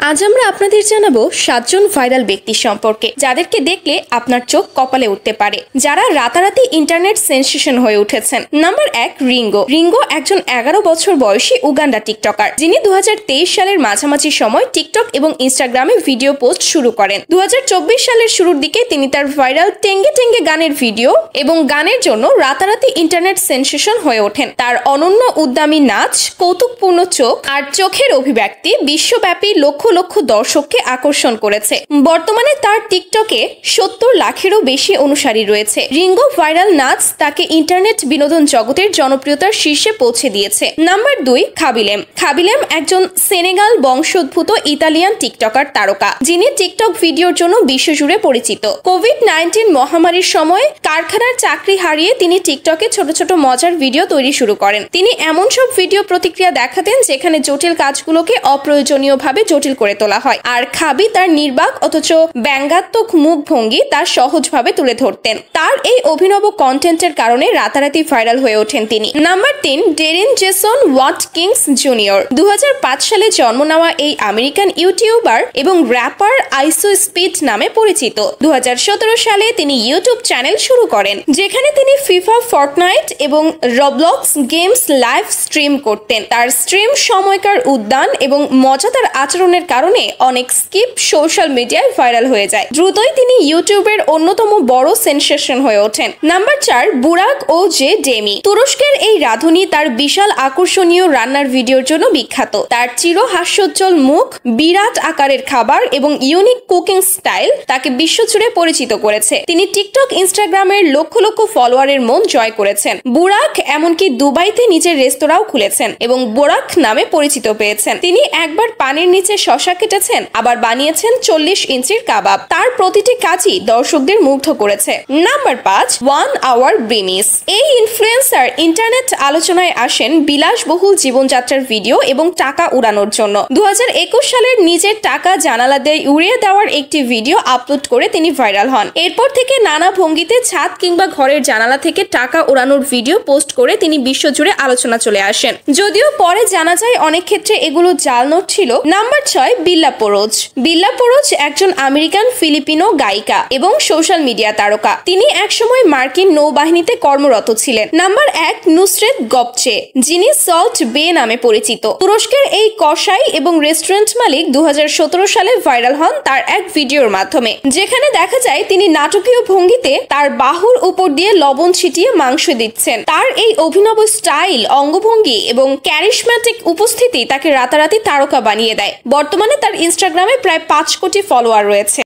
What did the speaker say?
আজ আমরা আপনাদের জানাবো 7 জন ভাইরাল ব্যক্তি সম্পর্কে যাদেরকে দেখলে আপনার চোখ কপালে উঠতে পারে, যারা রাতারাতি ইন্টারনেট সেন্সেশন হয়ে উঠেছেন। Number 1, Ringo. রিঙ্গো একজন 11 বছর বয়সী উগান্ডা টিকটকার, যিনি 2023 সালের মাঝামাঝি সময় টিকটক এবং ইনস্টাগ্রামে ভিডিও পোস্ট শুরু করেন। 2024 সালের শুরুর দিকে তিনি তার ভাইরাল টেঙ্গে টেঙ্গে গানের ভিডিও এবং গানের জন্য রাতারাতি ইন্টারনেট সেন্সেশন হয়ে ওঠেন। তার অনন্য উদ্যমী নাচ, কৌতুকপূর্ণ চোখ আর চোখের অভিব্যক্তি বিশ্বব্যাপী লক্ষ লক্ষ দর্শককে আকর্ষণ করেছে। বর্তমানে তার টিকটকে 70 লাখেরও বেশি অনুসারী রয়েছে। রিঙ্গো ভাইরাল নাচ তাকে ইন্টারনেট বিনোদন জগতের জনপ্রিয়তার শীর্ষে পৌঁছে দিয়েছে। নাম্বার 2, খাবিলেম। খাবিলেম একজন সেনেগাল বংশোদ্ভূত ইতালিয়ান টিকটকার তারকা, যিনি টিকটক ভিডিওর জন্য বিশ্বজুড়ে পরিচিত। কোভিড-19 মহামারীর সময় কারখানার চাকরি হারিয়ে তিনি টিকটকে ছোট ছোট মজার ভিডিও তৈরি শুরু করেন। তিনি এমন সব ভিডিও প্রতিক্রিয়া দেখাতেন যেখানে জটিল কাজগুলোকে অপ্রয়োজনীয়ভাবে জটিল করে তোলা হয়, আর খাবি তার নির্বাক অথচ ব্যঙ্গাত্মক মুখভঙ্গি তার সহজভাবে তুলে ধরতেন। তার এই অভিনব কন্টেন্টের কারণে রাতারাতি ভাইরাল হয়ে ওঠেন তিনি। Number 3, Darin Jason Watkins junior. 2005 সালে জন্ম নেওয়া এই আমেরিকান ইউটিউবার এবং র্যাপার আইসো স্পিড নামে পরিচিত। 2017 সালে তিনি ইউটিউব চ্যানেল শুরু করেন, যেখানে তিনি ফিফা, ফর্টনাইট এবং রবলক্স গেমস লাইভ স্ট্রিম করতেন। তার স্ট্রিম সময়কার উদ্যান এবং মজাদার আচরণের কারণে অনেক স্কিপ সোশ্যাল মিডিয়ায় ভাইরাল হয়ে যায়। দ্রুতই তিনি ইউটিউবের অন্যতম বড় সেনসেশন হয়ে ওঠেন। নাম্বার 4, বুরাক ও জে ডেমি। তুরস্কের এই রাঁধুনি তার বিশাল আকর্ষণীয় রান্নার ভিডিওর জন্য বিখ্যাত। তার চির হাস্যোজ্জ্বল মুখ, বিরাট আকারের খাবার এবং ইউনিক কুকিং স্টাইল তাকে বিশ্বজুড়ে পরিচিত করেছে। তিনি টিকটক, ইনস্টাগ্রামের লক্ষ লক্ষ ফলোয়ারের মন জয় করেছেন। বুরাক এমনকি দুবাইতে নিজের রেস্তোরাঁও খুলেছেন এবং বোরাক নামে পরিচিত পেয়েছেন। তিনি একবার পানির নিচে শশা কেটেছেন, আবার বানিয়েছেন 40 ইঞ্চির কাবাব। তার প্রতিটি কাজই দর্শকদের মুগ্ধ করেছে। নাম্বার 5, 1 আওয়ার ব্রিমিস। এই ইনফ্লুয়েন্সার ইন্টারনেট আলোচনায় আসেন বিলাসবহুল জীবনযাত্রার ভিডিও এবং টাকা উড়ানোর জন্য। 2021 সালের নিজের টাকা জানালা দিয়ে উড়িয়ে দেওয়ার একটি ভিডিও আপলোড করে তিনি ভাইরাল হন। এরপর থেকে নানা ভঙ্গিতে ছাদ কিংবা ঘরের জানালা থেকে টাকা উড়ানোর ভিডিও পোস্ট করে তিনি বিশ্বজুড়ে আলোচনা চলে আসেন, যদিও পরে জানা যায় অনেক ক্ষেত্রে এগুলো জাল নোট ছিল। নাম্বার 6, বিল্লা পোরোজ। বিল্লা পোরোজ একজন আমেরিকান ফিলিপিনো গায়িকা এবং সোশ্যাল মিডিয়া তারকা। তিনি একসময় মার্কিন নৌবাহিনীতে কর্মরত ছিলেন। নাম্বার 1, নুসরেত গপচে, যিনি সল্ট বে নামে পরিচিত। তুরস্কের এই কসাই এবং রেস্টুরেন্ট মালিক 2017 সালে ভাইরাল হন তার এক ভিডিওর মাধ্যমে, যেখানে দেখা যায় তিনি নাটকীয় ভঙ্গিতে তার বাহুর উপর দিয়ে লবণ ছিটিয়ে মাংস দিচ্ছেন। তার এই অভিনব স্টাইল, অঙ্গভঙ্গি এবং ক্যারিশম্যাটিক উপস্থিতি তাকে রাতারাতি তারকা বানিয়ে দেয়। বর্তমানে তার ইনস্টাগ্রামে প্রায় 5 কোটি ফলোয়ার রয়েছে।